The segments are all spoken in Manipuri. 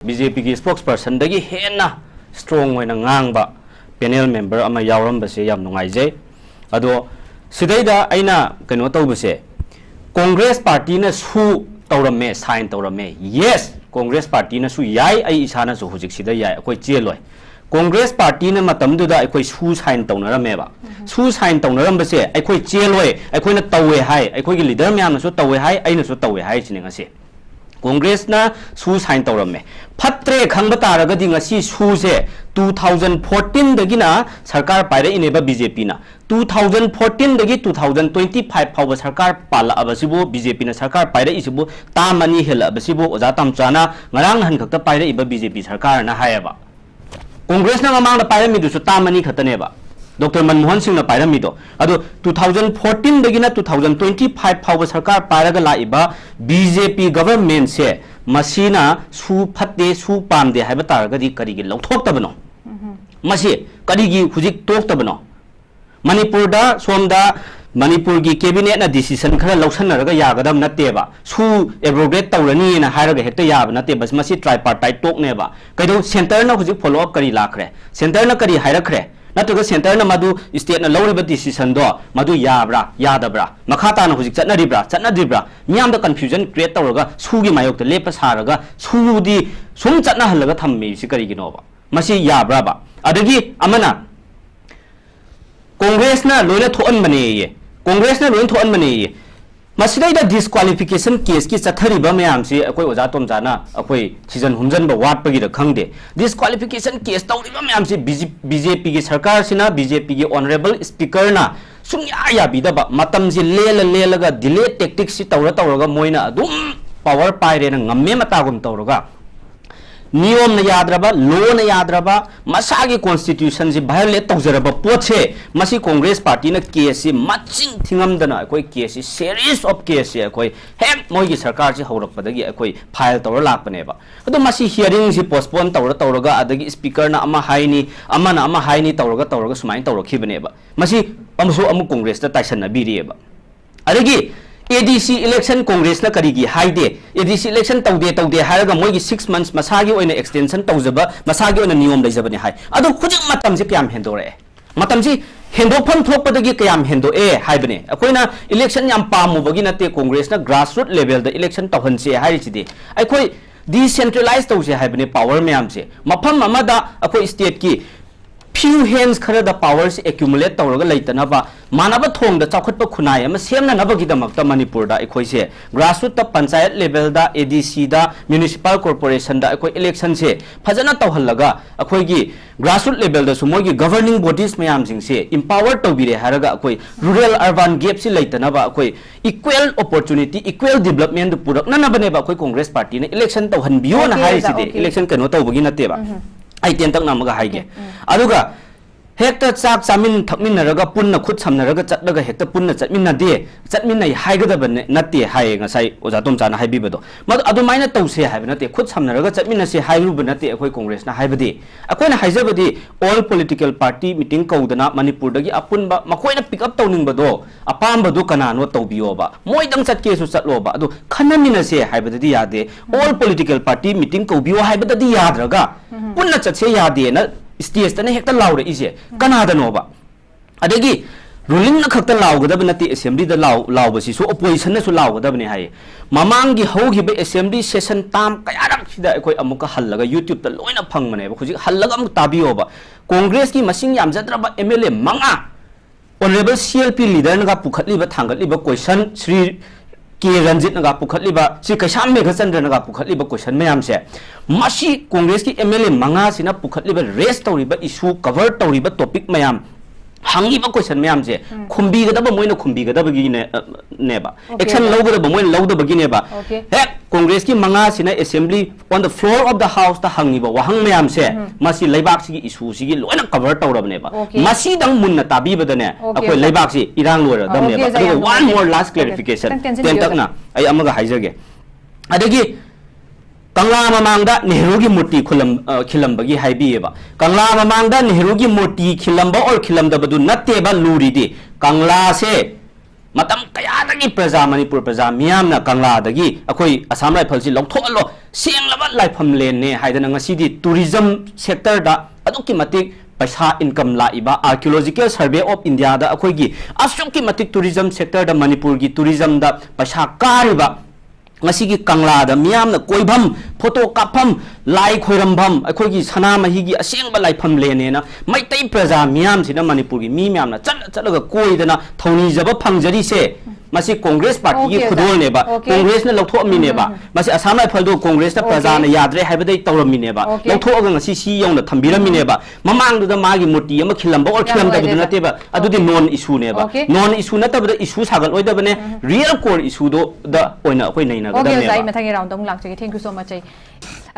BJP की spokesperson दगी Hena strong होइना ngang panel member ama yawram base yam nungai jai ado sidaida aina kano tawbase Congress party na su tawrame sign tawrame yes Congress party na su yai ai isana su hujik sida yai akoi cheloi Congress party na matamdu da akoi su sign tawnarame ba su sign tawnaram base akoi cheloi akoi na tawe hai akoi gi leader myam na su tawe hai aina su tawe hai chininga se Congress na su sign tawrame patre khangba taragadi ngasi su se 2014 dagina sarkar paira ineba BJP na 2014 dagi 2025 phawa sarkar pala abasibo BJP na sarkar paira isibo tamani hela abasibo oja tamchana ngarang han khakta paira iba BJP sarkar na hayaba Congress na mamang na paira midu su tamani khatane ba Dr. Manmohan Singh na paira mido ado 2014 dagina 2025 phawa sarkar paira ga laiba BJP government se masina su phatte su pamde haiba taragadi karigi lauthoktabano masi karigi hujik toktabano Manipur da somda Manipur gi cabinet na decision khara lausanaraga yagadam natteba su abrogate tawrani na hairaga hekta yaba natte bas masi tripartite tokneba kaido center na hujik follow up kari lakhre center na kari hairakre natuga center na madu state na lawriba decision do madu yabra yadabra makhata na hujik chatnadibra myam da confusion create tawraga su gi mayok te lepa saraga su di sum chatna halaga thammi si kari gi noba masi yabra ba adagi amana Congress na loina thoan mane ye Congress na loina thoan mane ye masidai da disqualification case ki chathari ba mayam si akoi oja tom jana akoi season humjan ba wat pagi da khangde disqualification case tawri ba mayam si BJP ki sarkar sina BJP ki honorable speaker na sungya ya bida ba matam ji lela ga delay tactics si tawra moina adum power paire na ngamme mata gum tawraga नियम न याद्रबा लो न याद्रबा मसागी कॉन्स्टिट्यूशन से वायलेट तौजरबा पोछे मसी कांग्रेस पार्टी न केस से मचिंग थिंगमदना कोई केस सीरीज ऑफ केस से कोई हेक मोगी सरकार से हौरपदगी कोई फाइल तौर लापनेबा अदो मसी हियरिंग से पोस्टपोन तौरगा अदगी स्पीकर ना अमा हाइनी तौरगा सुमाइन तौरखिबनेबा मसी अमसो अमु कांग्रेस ता Taison बिरिएबा अदगी ADC election Congress na karigi haide ADC election taude haraga moigi 6 months masagi oina extension taujaba masagi oina niyom leijabani hai adu khujik matam je kyam hendore matam ji hendophan thokpadagi kyam hendo haibane akoina election yam pamu bagi nate Congress na grassroots level da election tawhanse hai chide akoi decentralized tause haibane power myam se mafam amada akoi state ki few hands khara da powers accumulate tawraga leitana ba manaba thong da chakhatpa khunai ama semna nabagi da makta Manipur da ekoi se grassroots ta panchayat level da ADC da municipal corporation da ekoi election se phajana tawhallaga ekoi gi grassroots level da sumo gi governing bodies mayam sing se empower tawbire haraga ekoi rural urban gap si leitana ba ekoi equal opportunity equal development purak na bane ba ekoi Congress party na election tawhan biyo na hai si de election kano tawbagi natte ba ai ten tak namaga haige aduga hekta chak chamin thakmin naraga punna khut samnaraga chatlaga hekta punna chatminna de chatminna haigada bane natte hai ngasai oja tom chana haibibado mad adu maina tause haiba natte khut samnaraga chatminna se hairu banate akoi Congress na haibadi akoina haijabadi all political party meeting kaudana Manipur dagi apunba makoina pick up tawning bado apamba do kana no tawbiyo ba moidang chatke su chatlo ba adu khanamina se haibadi yade all political party meeting kaubiyo haibadi yadraga punna chatse yade na stage tane hekta laure ise kanada noba adegi ruling na khakta lawgadab nati assembly da lawbasi so opposition na su lawgadab ne hai mamangi hogi be assembly session tam kayarak sida ekoi amuka hallaga YouTube ta loina phangmane ba khuji hallaga amuk tabiyo ba Congress ki masing yam jadraba MLA manga honorable CLP leader na pukhatli ba thangatli ba question Sri K Ranjit naga pukhatli ba si Kasham Meghachandra naga pukhatli ba question mayam se masi Congress ki MLA manga sina pukhatli ba raise tawri ba issue cover tawri ba topic mayam hangi ba question mayam se khumbi ga da ba moina khumbi ga da ba gi ne ba action lawga da ba moina lawda ba gi ne ba hek Congress ki manga sina assembly on the floor of the house ta hangi ba wahang mayam se masi laibak si issue si gi loina cover tawrab ne ba masi dang munna tabi ba da ne akoi laibak si irang lora dam ne ba one more last clarification ten tak na ai amaga haijage adagi Kangla mamangda Nehru ki murti khilamba gi haibiyeba Kangla mamangda Nehru ki murti khilamba or khilamda badu natte ba luri di Kangla se मतम कयादगी प्रजा मणिपुर प्रजा मियामना कंगलादगी अखोई असम राइफल से लौथोअलो सेंगलबा लाइफम लेने हाइदना ngasiदी टूरिज्म सेक्टर दा अदुकी मतिक पैसा income Laiba archaeological survey of India दा अखोई असुकी मतिक टूरिज्म सेक्टर दा मणिपुर की टूरिज्म दा पैसा कारिबा ngasi kangla da miyam na koibam photo kapam lai khoirambam akhoi gi sana mahi gi aseng ba laifam le ne na mai tai praja miyam sina manipur gi mi miyam na chal ga koi da na thoni jaba phangjari se masi congress party gi khudol ne ba congress na lokthok mi ne ba masi assam lai phal do congress na praja na yadre hai ba dai tawram mi ne ba lokthok ga ngasi si yong na thambiram mi ne ba mamang du da ma gi murti ama khilam ba or khilam da bu na te ba adu di non issue ne ba non issue na ta ba issue sagal oi da ba ne real core issue do da oina akhoi nei na okay zai mathang round dong lak thank you so much ai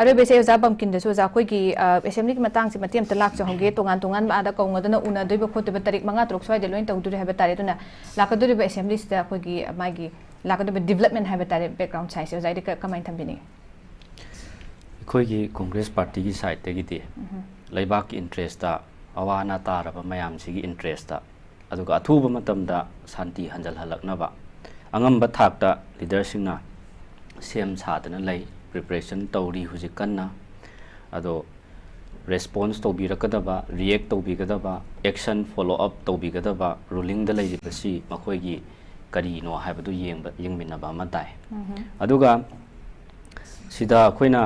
are be se za bam kin de so za koi ki assembly ki matang si matiam ta lak cha hoge tongan ba da ko ngodana una doi ba khot ba tarik manga trok swai de loin tong du ha ba tare tuna lak du ba assembly sta koi ki magi lak du ba development ha ba tare background sai se zai de ka main tham bini koi ki congress party ki side te gi ti laibak ki interest ta awana ta ra ba mayam si gi interest ta aduga athu ba matam da santi hanjal halak na ba angam ba thak ta leader sing na sem sadana lay preparation tawri huji kanna ado response to bi rakadaba react to bi gadaba action follow up to bi gadaba ruling da lay basi makoi gi kari no haibadu yengminna ba ma dai aduga sida koina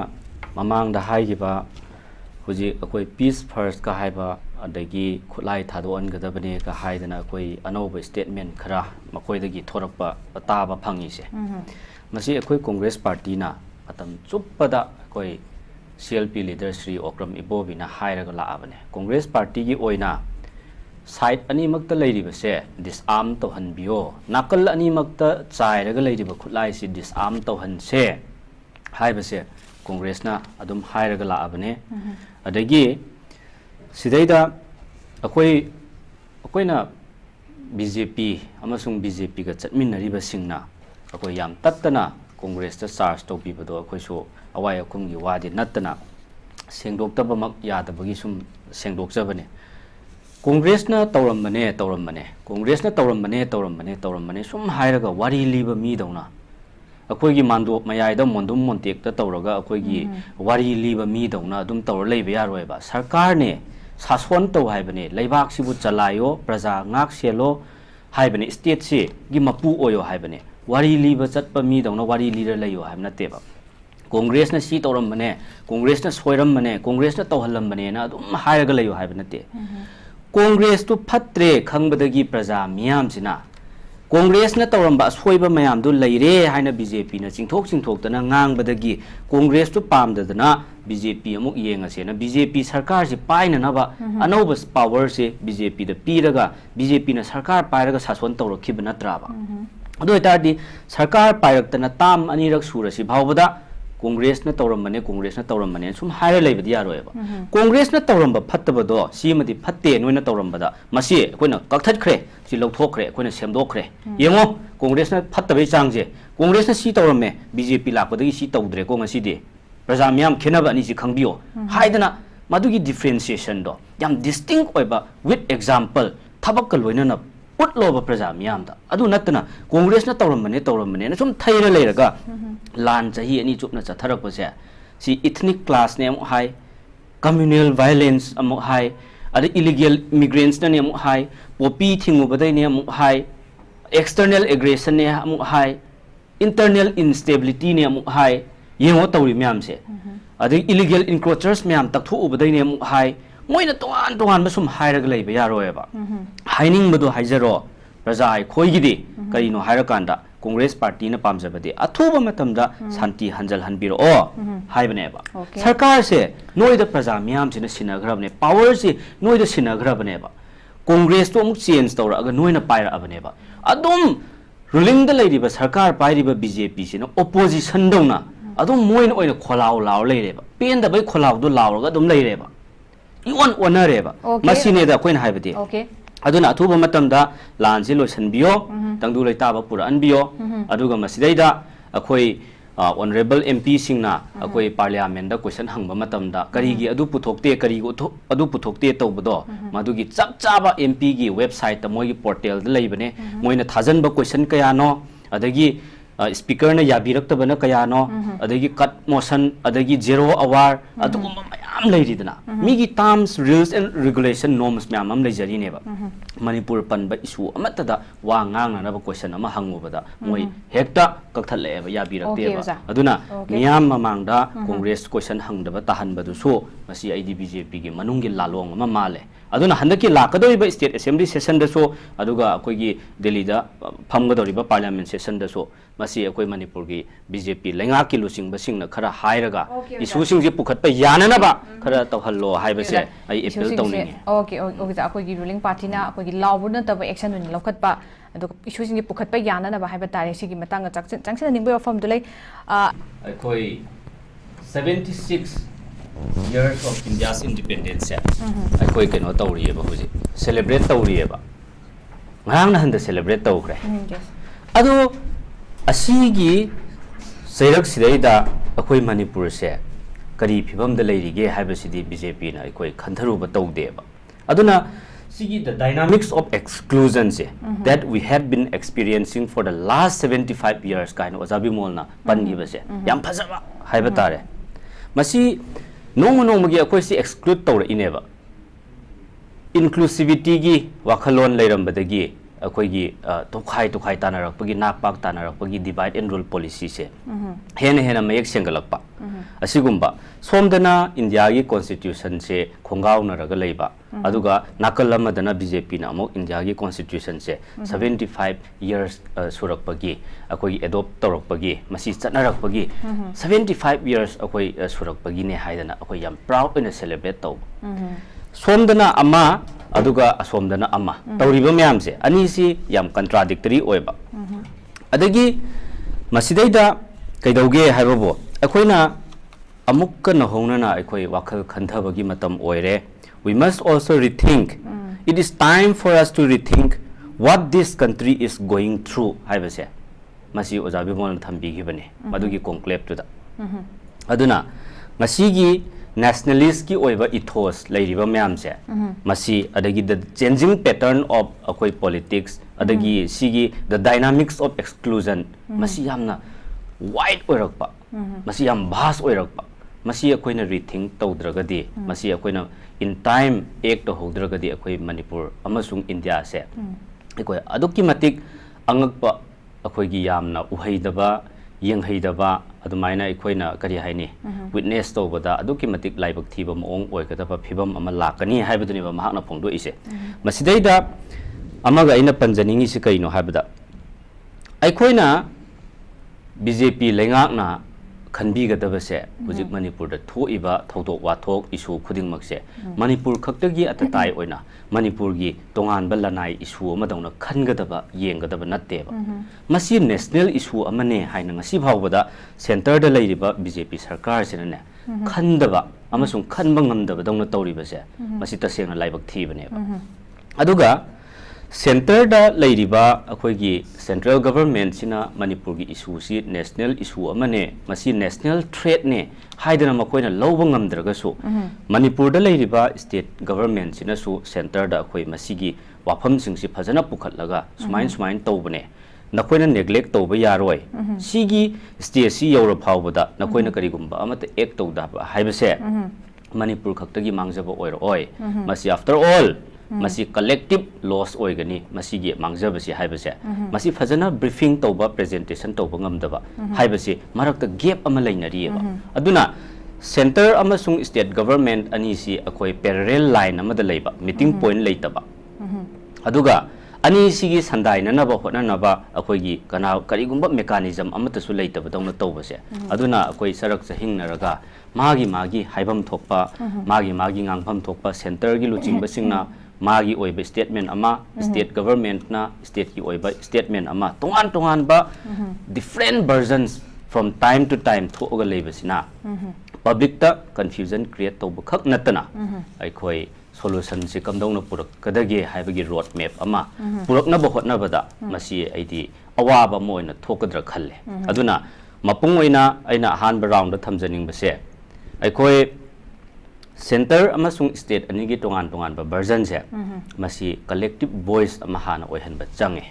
mamang da hai gi ba huji akoi peace first ka haiba adagi khulai thadon gadabane ka haidana akoi anoba statement khara makoi dagi thorakpa ataba phangi se masi akoi congress party na atam chuppada akoi CLP leader Sri Okram Ibobina hairaga la abane congress party gi oina side ani makta leiriba se disarm to hanbio nakal ani makta chairaga leiriba khulai si disarm to han se haiba se congress na adum hairaga la abane adagi sidaida akoi na BJP amasung BJP ga chatminariba singna akoi yam tattana congress ta charge to bibado akoi so awai akum gi wadi nattana sengdoktaba mak yadabagi sum sengdokjabane congress na tawrammane congress na tawrammane sum hairaga wari liba mi dauna akoi gi mando mayai da mondum montek ta tawraga akoi gi wari liba mi dauna dum tawr leiba yaroi ba sarkar ne sason to haibane leibak sibu chalayo praja ngak selo haibane state se gi mapu oyo haibane wari liba chatpa mi dauna wari leader layo haibna teba congress na si tawrammane congress na soirammane congress na tawhallammane na dum hairaga layo haibna te congress to phatre khangbadagi praja miyam sina congress na tawramba soiba mayam du leire haina BJP na chingthok tana ngangbadagi congress to pamdadana BJP amuk yenga se na BJP sarkar se paina na ba anoba power se BJP da piraga BJP na sarkar pairaga sason tawrakhiba natra ba ado etadi sarkar pairaktana tam anirak surasi bhawbada congress na tawrammane sum haira leibadi yaroi ba congress na tawramba phattabado simadi phatte noina tawrambada masi koina kakthat khre si lawthokre koina semdokre yengo congress na phattabai changje congress na si tawramme BJP lakpadagi si tawdre ko ngasi de praja miyam khenaba ani si khangbiyo haidana madugi differentiation do yam distinct oiba with example thabak ka loina na utloba praja miyam da adu natna congress na tawrammane na sum thaira leiraga lan chahi ani chupna chatharak pase si ethnic class ne am high communal violence am high adi illegal immigrants na ne am high popi thingu badai ne am high external aggression ne am high internal instability ne am high yengo tawri miyam se adi illegal encroachers miyam takthu ubadai ne am high moina toan ba sum hairaga leiba yaroi ba haining madu haijaro praja ai khoigidi karino hairakanda congress party na pamjabade athuba matamda santi hanjal hanbiro o haibane ba sarkar se noida praja miyam sina sinagrabne power se noida sinagrabne ba congress to amuk change tawra aga noina paira abane ba adum ruling da leiriba sarkar pairiba BJP sina opposition dongna adum moina oina kholaw law leireba pen da bai kholaw do lawraga dum leireba ion onareba masine da koina haibade okay aduna athuba matamda lanji loisanbiyo tangdu leitaba pura anbiyo aduga masidaida akhoi honourable MP सिंगना अकोई पार्लियामेंट दा क्वेश्चन हंग बमतमदा करीगी अदु पुथोक्ते करीगो अदु पुथोक्ते तौबदो मदुगी चप चाबा MP गी वेबसाइट ता मोगी पोर्टल दा लेबने मोइना थाजन बा क्वेश्चन कयानो अदगी स्पीकर ने याबिरक्तबना कयानो अदगी कट मोशन अदगी जेरो अवार अदुगुम मयाम लेरिदना मिगी terms rules and regulation norms म्याम अम लेजरिनेबा मणिपुर पनबा इशू अमतदा वा ngangnanaba question ama hangubada moi hekta kakthaleeba yabirakteeba aduna miyam mamangda congress question hangdaba tahanbadu so masi id BJP gi manunggi lalong ama male aduna handaki lakadoriba state assembly session da so aduga akoigi delhi da phamgadoriba parliament session da so masi akoi manipur gi BJP lenga ki lusing basing na khara hairaga issue sing ji pukhatpa yananaba khara tawhallo haibase ai appeal tawningi okay okay akoigi ruling party na akoigi lawbuna taba action ni lokhatpa adu issue sing ji pukhatpa yananaba haiba tare sigi matanga changchen ningbo form dulai akoi 76 years of India's independence akoi keno tawrieba huji celebrate tawrieba ngang na handa celebrate tawkre adu asigi sairak sidaida akoi manipur se kari phibam da leirige haibasidi BJP na akoi khandharuba tawdeba aduna sigi the dynamics of exclusion se that we have been experiencing for the last 75 years kind of azabi molna pangiba se yam phajaba haiba tare masi no magi akoi si exclude tawra ineba inclusivity gi wakhalon leirambadagi akoi gi tokhai tanarakpagi nakpak tanarakpagi divide and rule policy se hena mayek sengalakpa asigumba somdana india gi constitution se khongaw naraga leiba aduga nakallamadana BJP na amok india gi constitution se 75 years surakpagi akoi adopt torakpagi masi chanarakpagi 75 years akoi surakpagi ne haidana akoi yam proud in celebrate taw somdana ama aduga asomdana ama tawriba myam se ani si yam contradictory oiba adagi masidaida kaidauge haibabo akoina amukka na hongnana akoi wakhal khandhabagi matam oire we must also rethink it is time for us to rethink what this country is going through haibase masi ojabi mon thambi gibane madugi conclave to da aduna masigi nationalist ki oiba ethos leiriba myam se masi adagi the changing pattern of akoi politics adagi sigi the dynamics of exclusion masi yamna wide oirakpa masi yam vast oirakpa masi akoina rethink tawdragadi masi akoina in time act to hodragadi akoi manipur amasung india se akoi adukki matik angakpa akoi gi yamna uhaidaba yenghaidaba adumaina akoina kari haini witness tawbada adukki matik laibak thiba moong oigadaba phibam ama lakani haibaduni ba mahakna phongdo ise masidaida amaga ina panjaningi si kaino haibada akoina BJP lengakna khanbigadaba se hujik manipur da thoiba thodok wathok issue khuding makse manipur khaktagi atatai oina manipur gi tongan balanai issue amadawna khangadaba yengadaba natteba masi national issue amane haina ngasi phawbada center da leiriba BJP sarkar sinane khandaba amasung khanba ngamdaba dawna tawriba se masi tasengna laibak thibane aduga center da leiriba akoigi central government sina manipur gi issue si national issue amane masi national threat ne haidana makoina lawba ngamdraga su manipur da leiriba state government sina su center da akoi masigi wafam singsi phajana pukhatlaga sumain tawbane nakoina neglect tawba yaroi sigi state si yawra phawbada nakoina karigumba amata act tawda haibase manipur khaktagi mangjaba oiro oi masi after all masi collective loss oigani masi gi mangjabasi haibase masi fajana briefing tawba presentation tawba ngamdaba haibase marakta gap ama lainarieba aduna center amasung state government ani si akoi parallel line amada leiba meeting point leitaba aduga ani sigi sandaina naba hotna naba akoi gi kana karigumba mechanism amata su leitaba dawna tawbase aduna akoi sarak sahing naraga magi haibam thokpa magi ngangpham thokpa center gi luching basingna magi oiba statement ama state government na state ki oiba statement ama tongan ba different versions from time to time thoga leibasina public ta confusion create tawba khak natana aikoi solution se kamdongna purak kadage haibagi road map ama purakna ba hotna bada masi aidi awaba moina thokadra khalle aduna मपुंग ओइना अइना अहानब राउंड द थमजनिंग बसे अखोय सेंटर अमसुंग स्टेट अनिगी तोंगान तोंगान बा वर्जन से मसी कलेक्टिव वॉइस अमा हाना ओइहन बा चंगे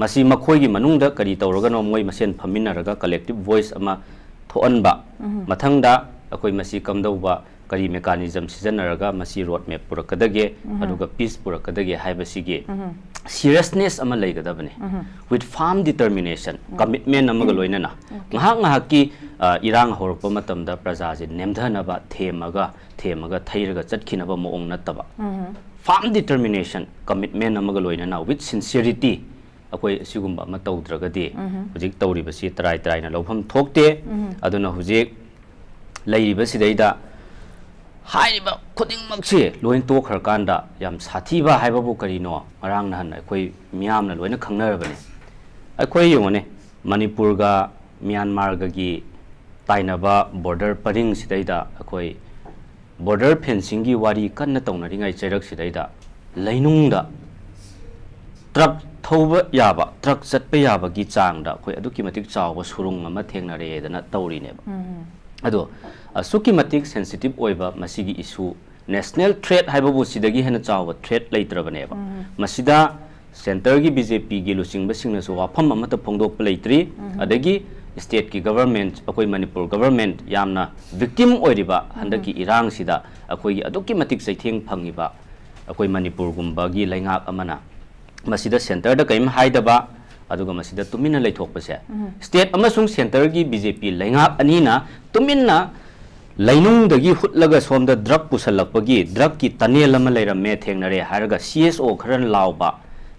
मसी मखोय गी मनुंग द करी तौरगनो मोय मसेन फमिनरगा कलेक्टिव वॉइस अमा थोअनबा मथंगदा अखोय मसी कमदौबा करी मेकानिज्म सिजनरगा मसी रोड मैप पुरकदगे अदुगा पीस पुरकदगे हाइबसिगे सीरियसनेस अमा लेगदबने विथ फार्म डिटर्मिनेशन कमिटमेंट अमगा लोइनना ngahak ngahak ki irang horpa matamda praja je nemdhanaba themaga thairaga chatkhinaba moong nataba firm determination commitment amaga loinana with sincerity akoi sigumba ma tawdragadi hujik tawribasi trai na lofam thokte aduna hujik leiriba sidaida hairiba khuding makse loin to kharkanda yam sathiba haibabu karino arang nahan akoi miyamna loina khangnarabane akoi yongone manipur ga Myanmar gi tainaba border paring sidaida akoi border fencing gi wari kanna tawna ringai chairak sidaida lainungda truck thoba yaba truck chatpa yaba gi changda akoi aduki matik chawba surung ama thengnare dana tawri neba ado asuki matik sensitive oiba masigi issue national threat haibabu sidagi hena chawba threat leitrabaneba masida center gi BJP gi lusingba singna so wafam amata phongdok pleitri adagi state ki government akoi manipur government yamna victim oiriba handaki irang sida akoi gi aduki matik saitheng phangiba akoi manipur gumba gi laingak amana masida center da kaim haidaba aduga masida tumina leithokpase state amasung center gi BJP laingak anina tumina lainung dagi hutlaga somda drug pusalakpagi drug ki tanel ama leirame thengnare haraga CSO kharan lawba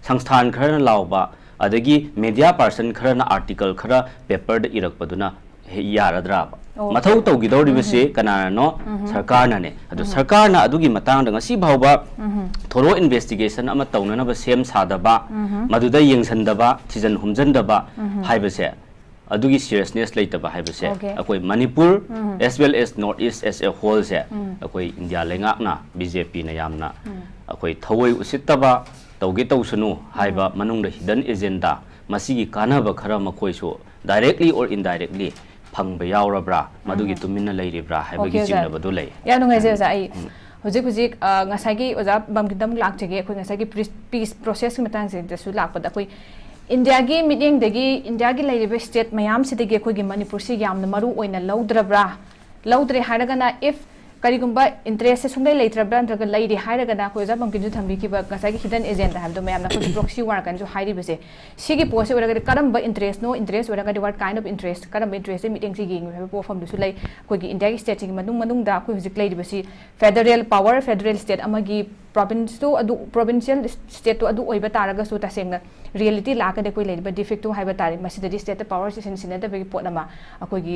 संस्थान खरना लाउबा अदगी मीडिया पर्सन खरना आर्टिकल खरा पेपर द इरकपदुना यारद्रा मथौ तौगिदौरिबसे कनानो सरकार नाने अदु सरकार ना अदुगी मतंग द ngasi भावबा थोरो इन्वेस्टिगेशन अमा तौननबा सेम सादबा मदुदा यंगसनदबा थिजन हुमजनदबा हाइबसे अदुगी सीरियसनेस लेतबा हाइबसे अकोई Manipur as well as north east as a whole से अकोई इंडिया लेंगाकना BJP ना यामना अकोई थवoi उसितबा तौगे तौसनु हाइबा मनुंग हिडन एजेंडा मसीगी कानबा खरा मखोइसो डायरेक्टली और इनडायरेक्टली फंगबा यावरब्रा मदुगी तुमिना लेरिब्रा हाइबगी चिंगबदु लै या नुंगाइजे जा आई हुजिक हुजिक ngасаigi ओजा बमगिदम लाक्चगे अखोइ ngасаigi पीस प्रोसेस की मतंग से दसु लाकपदा अखोइ इंडिया की मीटिंग दगी इंडिया की लेरिबे स्टेट मयाम सिदगी अखोइ मणिपुर सि यामना मरु ओइना लौद्रब्रा लौद्रे हारगना इफ करीगुंबा इंटरेस्ट सुंगै लेत्रब्रा नत्रगा लेरि हाइरगना खोजा बमकिन जु थंबिकिबा गसागी हिडन एजेंडा हाबदो मयामना खोज प्रॉक्सी वार कन जु हाइरिबसे सिगी पोसे ओरगा करम इंटरेस्ट नो इंटरेस्ट ओरगा व्हाट काइंड ऑफ इंटरेस्ट करम इंटरेस्ट मीटिंग सि गिंग हेबो पोफम दुसु लै कोगी इंडिया की स्टेट की मनुंग दा खोइ हुजिक लेरिबसी फेडरल पावर फेडरल स्टेट अमगी province to adu provincial state to adu oiba taraga su tasengna reality la ka de koi leiba defect to haiba tari masida state power station sinada be pot nama akoi gi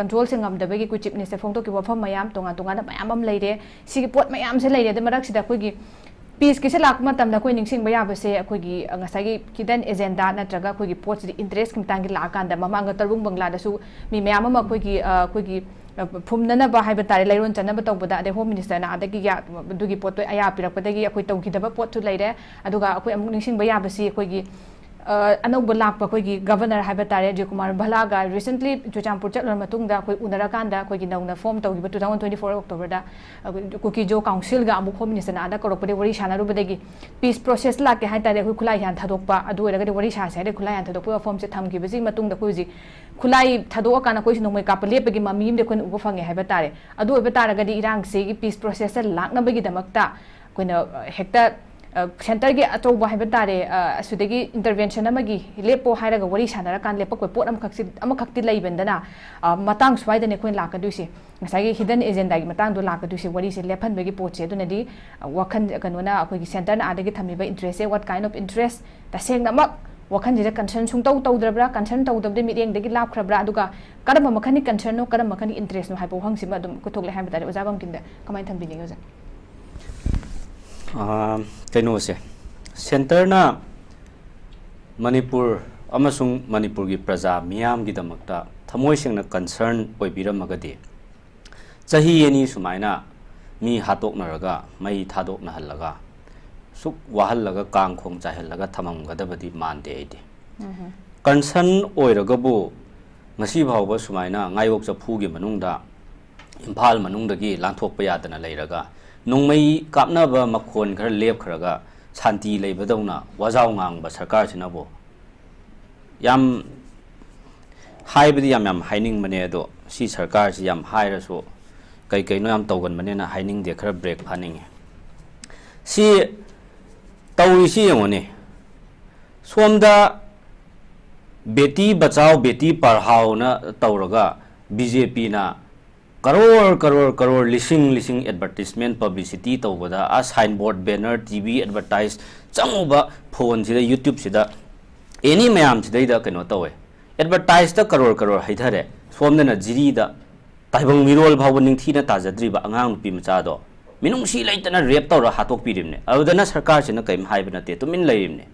control singam da be gi ku chief minister phong to ki wafam mayam tonga mayam am leire sigi pot mayam se leire de marak sida koi gi peace ki se lak matam da koi ningsing ba yaba se akoi gi ngasai gi kidan agenda natraga koi gi pot interest kim tang gi la kan da mama nga tarbung bangla da su mi mayam ma koi gi फुमनना बा हाइबा तारे लैरोन चनबा तौबदा दे होम मिनिस्टर ना अदगी या दुगी पोत आया पिरकपदगी अखोइ तौखिदबा पोत थु लैरे अदुगा अखोइ अमुक निसिंग बया बसी अखोइगी अनौब लाक अखोइगी गवर्नर हाइबा तारे जय कुमार भलागा रिसेंटली चुचामपुर चलर मतुंगदा अखोइ उनराकांदा अखोइगी नौना फॉर्म तौगिबा 2024 अक्टोबर दा कुकी जो काउंसिल गा अमुक होम मिनिस्टर ना आदा करपदे वरी सानारुबदगी पीस प्रोसेस लाके हाइ तारे अखोइ खुलाई हान थादोकपा अदु ओरगदे वरी सासे दे खुलाई हान थादोकपा फॉर्म से थमगिबजी मतुंगदा अखोइजी खुलाई थादो काना कोई नोंमै काप लेपगी ममीम दे कोन उबो फंगे हाइबा तारे अदु ओबे तारगदी इरांग से की पीस प्रोसेस लाकनबगी दमकता कोइना हेक्टा सेंटर के अचौबा हाइबा तारे असुदगी इंटरवेंशन अमगी लेपो हाइरगा वरी सानरा कान लेपो कोइ पोट अमखक्ति लैबेंदना मतांग स्वाइदने कोइन लाकदुसे ngасаigi हिडन एजेंडा की मतंग दो लाकदुसे वरी से लेफनबगी पोचे दुनदी वखन कनोना अखोगी सेंटर ना आदगी थमिबा interest what kind of interest तसेंगनमक वखन जिदा कंसर्न सुंग तौद्रब्रा कंसर्न तौदबदे मीटिंग दगी लाखरब्रा अदुगा करम मखनी कंसर्न नो करम मखनी इंटरेस्ट नो हाइबो हंगसिमा दुम कुथोकले हाइबा तारे ओजाबम किंदा कमाय थंबिनि ओजा कइनो से सेंटर ना मणिपुर अमसुंग मणिपुर की प्रजा मियाम की दमकता थमोय सिंगना कंसर्न ओइबिरमगदि चाही एनी सुमाइना मी हातोकनरगा मई थादोकनहलगा सुक वाहलगा कांखोंग चाहलगा थममगदबदि मानदे आइदे concern ओइरगबो ngasi bhawba sumaina ngayok chaphugi manungda imphal manungdagi lanthokpa yadana leiraga nongmai kapnaba makhon khara lep kharaga shanti leibadawna wajaw ngangba sarkar sinabo yam haibadi yam haining mane ado si sarkar si yam hairasu kai kai no yam tawgan mane na haining de khara break phaning si tawi si yongone somda beti bachao beti parhao na tawraga BJP na crore lising advertisement publicity tawbada a signboard banner TV advertise changuba phone sida YouTube sida any mayam sida da kano tawe advertise da crore haithare somda na jiri da taibang mirol bhaw ning thina tajadri ba angang nupi macha do minung si laitana rape tawra hatok pirimne adana sarkar sina kaim haibna te tumin leirimne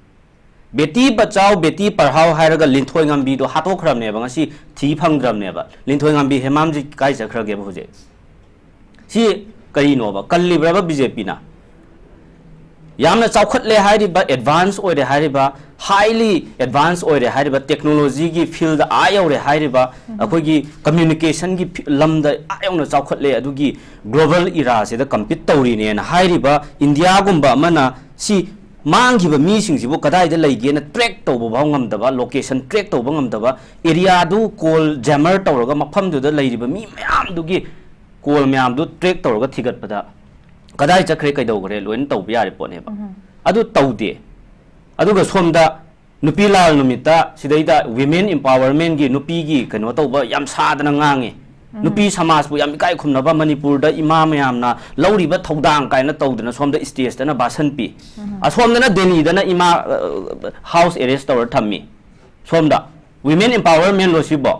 beti bachao beti parhao hairaga linthoi ngambi do hatokram ne bang si thi phangdram ne ba linthoi ngambi hemam ji kai sakhrage ba huje si kai no ba kalli bra ba BJP na yamna chawkhat le hairi ba advance oi re hairi ba highly advance oi re hairi ba technology gi field ayaw re hairi ba akoi gi communication gi lamda ayaw na chawkhat le adugi global era se da compete tawri ne na hairi ba India gumba mana si मांगिबा मीसिंगसिबो कदाइदा लैगेना ट्रैक तौबो भाव ngमदबा लोकेशन ट्रैक तौबो ngमदबा एरिया दु कॉल जैमर तौरगा मफमदुदा लैरिबा मी मयाम दुगी कॉल मयाम दु ट्रैक तौरगा थिगतपदा कदाइ चखरे कैदौगरे लोइन तौबा यारे पोनेबा अदु तौदे अदुगा सोमदा नुपी लाल नुमिता सिदैदा वुमेन एम्पावरमेंट गी नुपी गी कनो तौबा याम सादना ngange nupi samas bu yam kai khumnaba manipur da imam yamna lauriba thodang kaina tawdana somda stage dana basan pi asomda na delhi dana ima house arrest tower thammi somda women empowerment lo sibo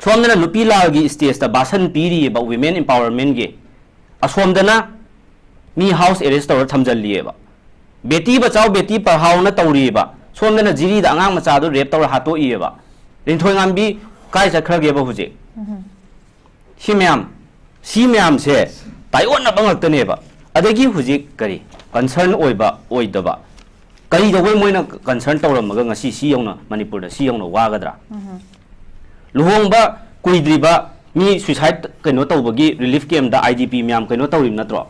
somda na nupi lagi stage da basan pi ri ba women empowerment ge asomda na mi house arrest tower thamjalli ba beti bachao beti parhao na tawri ba somda na jiri da angang macha do rape tower hato i ba rinthoi ngambi kai sakhrage ba huje Simeam se Taiwan na bangak taneba adagi huji kari concern oiba oidaba kari da moina concern tawra maga ngasi si yongna Manipur da si yongna wagadra luhongba kuidriba mi suicide kano tawbagi relief camp da IDP myam kano tawrim natro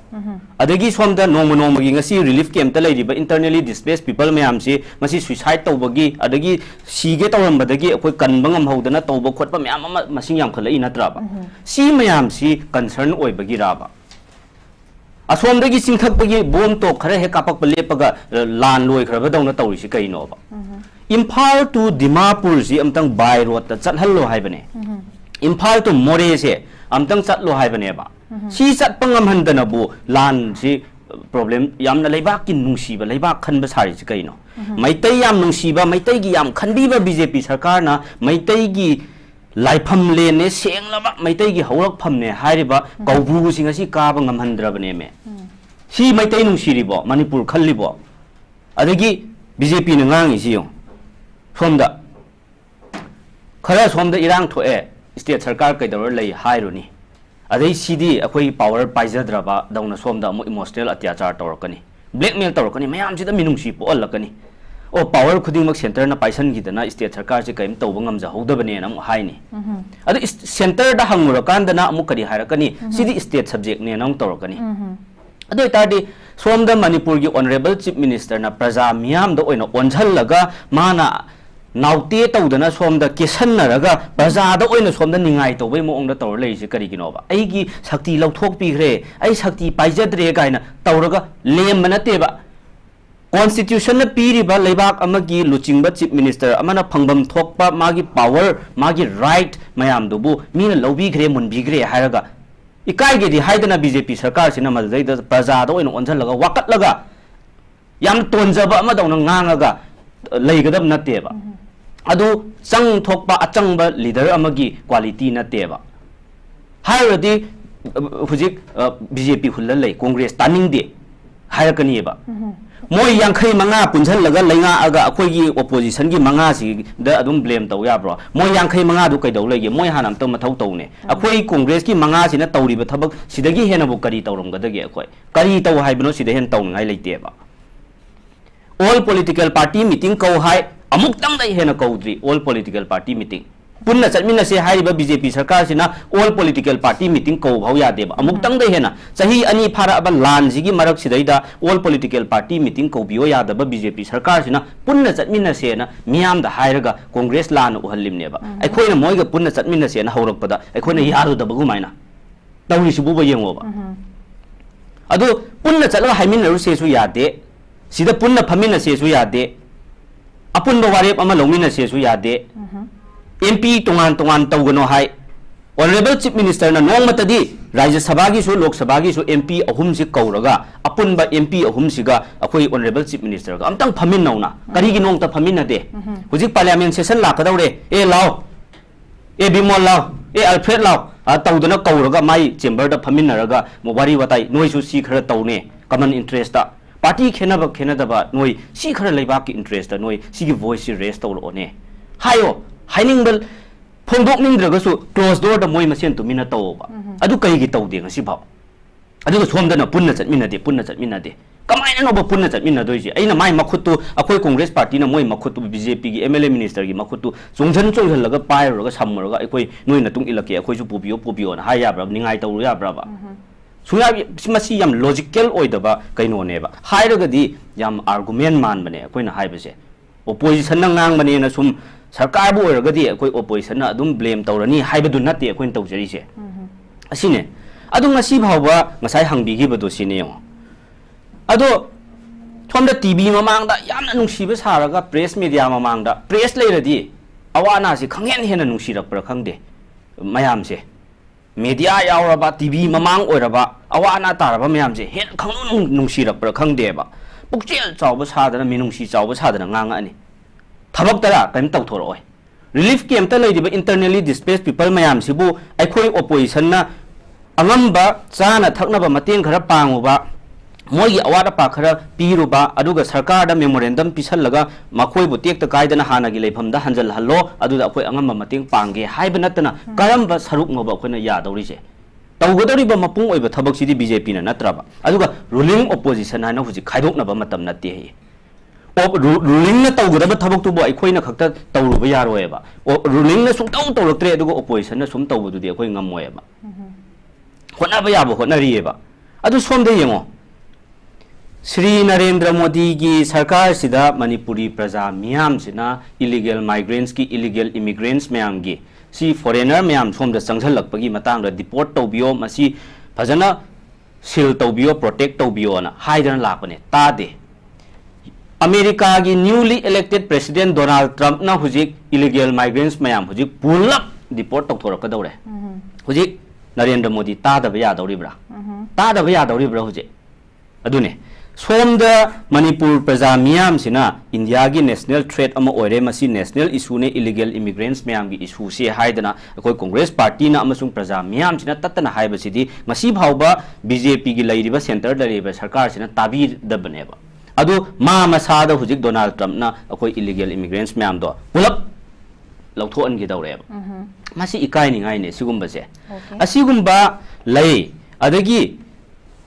adagi somda nongmagi ngasi relief camp ta leiriba internally displaced people myam si masi suicide tawbagi adagi sige tawrambadagi akoi kanbangam hodana tawba khotpa myam ama masing yam khalai natraba si myam si concern oibagi raba asomdagi singthakpagi bom to khare he kapak lepaga lan loi khraba dawna tawri si kaino ba Imphal to Dimapur si amtang by road ta chathallo haibane Imphal to More se amtang chatlo haibane ba si chat pangam handana bu lan si problem yamna leibak kin nungsiba leibak khanba sari si kaino maitai yam nungsiba maitai gi yam khandiba BJP sarkar na maitai gi laifam le ne senglaba maitai gi hawrak pham ne hairiba kawbu singa si kaba ngamhandrabane me si maitai nungsiribo Manipur khallibo adagi BJP na ngangi si yong somda khara somda irang thoe state sarkar kaidawar lei hairuni adai sidi akoi power paijadraba dauna somda mo emotional atyachar tawrakani blackmail tawrakani mayam sida minungsi po allakani o power khudingmak center na paisan gidana state sarkar se kaim tawba ngamja hodabane na mo haini adu center da hangura kandana amu kari hairakani sidi state subject ne nang tawrakani adu itadi somda Manipur gi honorable chief minister na praja miyam da oina onjhallaga mana naute tawdana somda kesannaraga praja da oina somda ningai tawbai mo ongda tawr lei se kari ginoba ai gi sakti lauthok pigre ai sakti paijadre gaina tawraga lem manate ba constitution na piriba leibak amagi luchingba chief minister amana phangbam thokpa magi power magi right mayam dubu mina lobi gre munbi gre haraga ikai ge di haidana BJP sarkar sina madai da praja da oina onjhallaga wakatlaga yam tonjaba ama dawna ngangaga leigadab nateba adu chang thokpa achangba leader amagi quality nateba hairadi hujik BJP hullai Congress taning de hairakani ba moi yankhai manga punjhallaga leinga aga akoigi opposition gi manga si da adum blame taw ya bro moi yankhai manga du kaidau lege moi hanam tam mathau tawne akoi Congress ki manga sina tawriba thabak sidagi hena bu kari tawram gadage akoi kari taw haibno sida hen tawngai leite ba all political party meeting kau hai amuk tang dai hena kaudri all political party meeting punna chatmina se haiba BJP sarkar sina all political party meeting ko bhau ya deba amuk tang de hena chahi ani phara aba lan ji gi marak sidaida all political party meeting ko bio ya daba BJP sarkar sina punna chatmina se na miyam da hairaga congress lan uhallim neba ai khoina moiga punna chatmina se na haurak pada ai khoina yaru daba gumaina tawri sibu ba yengo ba adu punna chatla haimin ru se su ya de sida punna phamina se su ya de apun ba warep ama lomina se su ya de MP tongan tawgano hai honorable chief minister na nong matadi Rajya Sabha gi su Lok Sabha gi su MP ahum si kauraga apun ba MP ahum siga akoi honorable chief minister ga amtang phamin nauna kari gi nong ta phamin na de hujik parliament session la kadawre e lao e bimol lao e alfred lao tawdana kauraga mai chamber da phamin naraga mo wari watai noi su si khara tawne common interest ta party khenadaba noi si khara leiba ki interest ta noi si gi voice raise tawro ne hayo hainingbal phongdok ningdragasu close door da moi masen tumina tawba adu kai gi tawde ngasi bhaw adu somdana punna chatmina de kamaina no ba punna chatmina doiji aina mai makhutu akoi congress party na moi makhutu BJP gi MLA minister gi makhutu chongjan laga pairaga samraga akoi noi na tung ilake akoi ju pubiyo na haya bra ningai tawru ya bra ba suya masi yam logical oidaba kaino neba hairaga di yam argument man bane akoi na haibase opposition na ngang bane na sum sarkar bu oiragadi akoi opposition na adum blame tawrani haibadu natte akoi tawjari se asine adu ngasi bhawba ngasai hangbigi badu sine yo ado thomda TV mamangda yamna nungsiba saraga press media mamangda press leiradi awana si khanghen hena nungsirakpra khangde mayam se media yauraba TV mamang oiraba awana taraba mayam se hen khangnu nungsirakpra khangde ba pukchel chawba sadana minungsi chawba sadana nganga ani thabak tara kaim taw thoroi relief camp ta leidiba internally displaced people mayam sibu aikhoi opposition na angamba chana thaknaba mateng khara panguba moigi awada pa khara piruba aduga sarkar da memorandum pisallaga makhoi bu tek ta kaidana hana gi leifam da hanjal hallo aduda akhoi angamba mateng pangge haiba natana karamba saruk ngoba akhoi ya dawri se tawgodoriba mapung oiba thabak sidi BJP na natraba aduga ruling opposition hana huji khaidoknaba matam natte he ruling na tawgodaba thabak tu bo akhoi na khakta tawruba yaroeba ruling na sum taw tawraktre aduga opposition na sum tawbudu di akhoi ngamoeba hona ba yabo hona rieba adu somde yengo Sri Narendra Modi ki sarkar sida Manipuri praja miyam sina illegal migrants ki illegal immigrants mayam gi si foreigner mayam somda sangsalak pagi matang da deport tawbiyo masi phajana seal tawbiyo protect tawbiyo na haidan lapane tade America gi newly elected president Donald Trump na hujik illegal migrants mayam hujik pulap deport tawthorak kadawre hujik Narendra Modi tada ba ya dawribra hujik adune somda Manipur praja miyam sina India gi national threat ama oire masi national issue ne illegal immigrants mayam gi issue se haidana akoi congress party na amasung praja miyam sina tatana haiba sidi ngasi bhawba BJP gi lairiba center da riba sarkar sina tabir dabaneba adu ma masada hujik Donald Trump na akoi illegal immigrants mayam do pulap lauthoan gi dawreba masi ikai ni ngai ne sigumba se asigumba lei adagi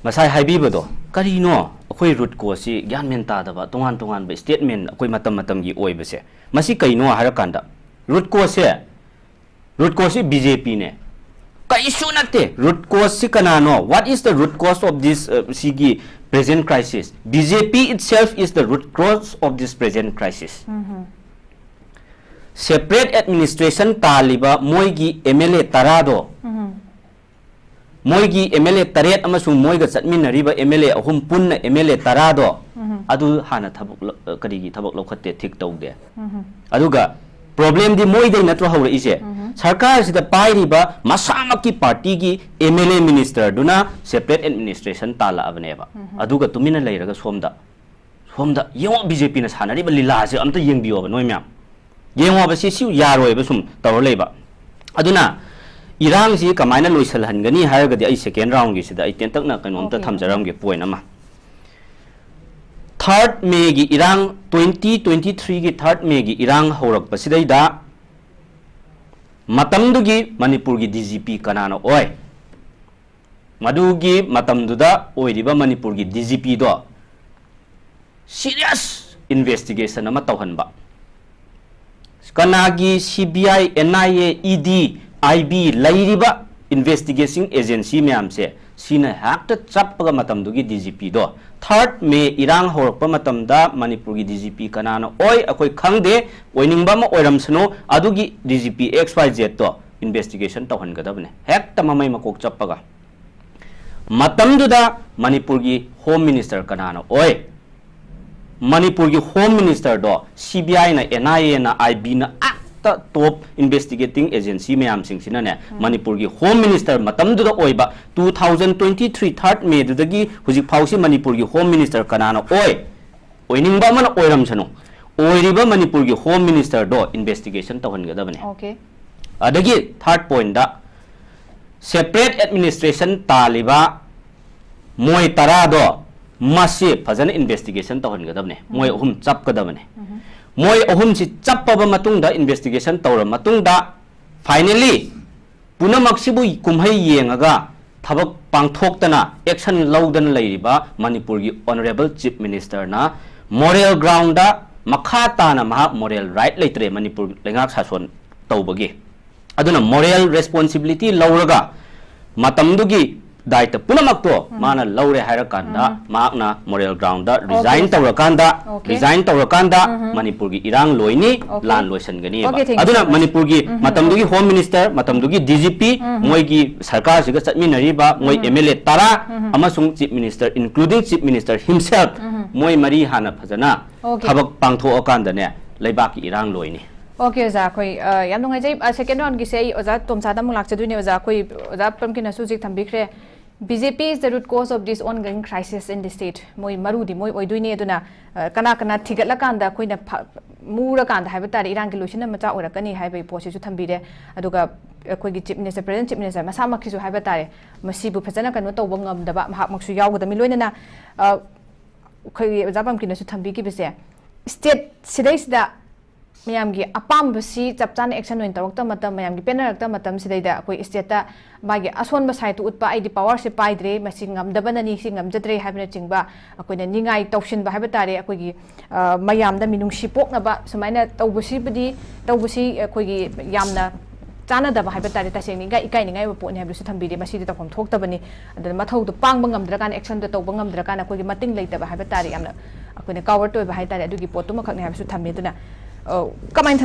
masai haibibado karino akoi root cause si gyan men ta da ba tongan ba statement akoi matam gi oi base masi kaino hara kanda root cause si BJP ne kai issue natte root cause si kanano what is the root cause of this sigi present crisis BJP itself is the root cause of this present crisis separate administration taliba moigi MLA tarado moigi MLA taret amasung moiga chatminariba MLA ahum punna MLA tarado adu hana thabuk karigi thabuk lokhatte thik tawde aduga problem di moi dei natro hawra ise sarkar sida pairiba masamaki party gi MLA minister duna separate administration tala abneba aduga tumina leiraga somda yengo BJP na sanariba lila se amta yengbiyo noi myam yengo ba si siu yaroi ba sum tawr leiba aduna irang si kamaina loisal hangani haragadi ai second round gi sida ai tentak na kanomta thamjaram ge point ama 3rd May gi irang 2023 gi 3rd May gi irang horak pasidai da matamdu gi Manipur gi DGP kanana oi madugi matamdu da oiriba Manipur gi DGP do serious investigation ama tawhanba कनागी CBI NIA ED IB लाइरिबा इन्वेस्टिगेशन एजेंसी मैम से सीना हैक्ट चप्पगा मतमदुगी DGP दो 3rd May इरांग होरकपा मतमदा मणिपुर की DGP कनाना ओय अकोय खंगदे ओइनिंगबा म ओइरमसनो अदुगी DGP XYZ तो इन्वेस्टिगेशन तौहनगदबने हेक्ट ममई मकोक चप्पगा मतमदुदा मणिपुर की होम मिनिस्टर कनाना ओय मणिपुर की होम मिनिस्टर दो CBI ना NIA ना IB ना टॉप इन्वेस्टिगेटिंग एजेंसी मैम सिंह मणिपुर की होम मिनिस्टर मतमदुदा ओइबा 2023 3rd May दुदगी हुजिक फाउसी मणिपुर की होम मिनिस्टर कनाना ओय ओइनिंगबा मन ओइरमसनो ओइरिबा मणिपुर की होम मिनिस्टर दो इन्वेस्टिगेशन तौहनगदबने ओके अदगी 3rd पॉइंट दा सेपरेट एडमिनिस्ट्रेशन तालिबा मोय तरा दो मसे फजन इन्वेस्टिगेशन तौहनगदबने मोय अहुम चपकदबने मोय अहुम से चप्पब मतुंगदा इन्वेस्टिगेशन तौर मतुंगदा फाइनली पुनमक्सिबु कुमहै येंगगा थबक पांथोक्तना एक्शन लौदन लैरिबा मणिपुर की ऑनरेबल चीफ मिनिस्टर ना मोरल ग्राउंड दा मखा ताना महा मोरल राइट लेत्रे मणिपुर लेंगाक सासोन तौबगे अदुना मोरल रेस्पॉन्सिबिलिटी लौरगा मतमदुगी दायित्व पुनमक्तो माना लौरे हायरकांदा माकना मोरल ग्राउंड दा रिजाइन तौरकांदा रिजाइन तौरकांदा मणिपुर की इरांग लोइनी लान लोइसनगनी अदुना मणिपुर की मतमदुगी होम मिनिस्टर मतमदुगी DGP मोय की सरकार सिगा चटमिनरिबा मोय MLA तारा अमसुंग chief minister including chief minister himself मोय मरी हाना फजना थबक पांथोअकांदने लेबाक की इरांग लोइनी ओके ओजा कोई याम नुंगाइजै सेकेंड राउंड की से ओजा तोमसादा मुलाक चदुने ओजा कोई ओजा pumpkin सुजिक थंबिख्रे BJP is the root cause of this ongoing crisis in the state moi marudi moi oiduine aduna kana kana thigatla kanda koina mura kanda haiba tare irang ki loisina macha orakani haiba posi su thambire aduga koi gi chief minister president chief minister masa makhi su haiba tare masibu phajana kanu tawba ngamdaba mahak maksu yawgada mi loinana koi zabam kina su thambi ki bise state sidaisda ma'am की अपाम चपचान एक्शन तौरता मैम की पेनरक्ता कोई स्टेट मागी असोनब साइड उप पावर से पाइद्रे गमदबनी गमजद्रे चिंब अखोना निगाई तौसिन तारे अखोगी मैम मिनुंसी पोक्नब सुमाइना तौबसीबदी तौबसी अखोगी यामना चानदब है तारे तसेंग इकाइनिंगाई पोने है थम्बीरे मसीद तौफम थोक्तबनी अदुना मथौदो पांग ngमद्रकान एक्शन तौब ngमद्रकान अखोगी मतिंग लेतब है तारे यामना अखोना कवर तोब है तारे अदुगी पोतुम खकने है थम्मे दुना कमाइन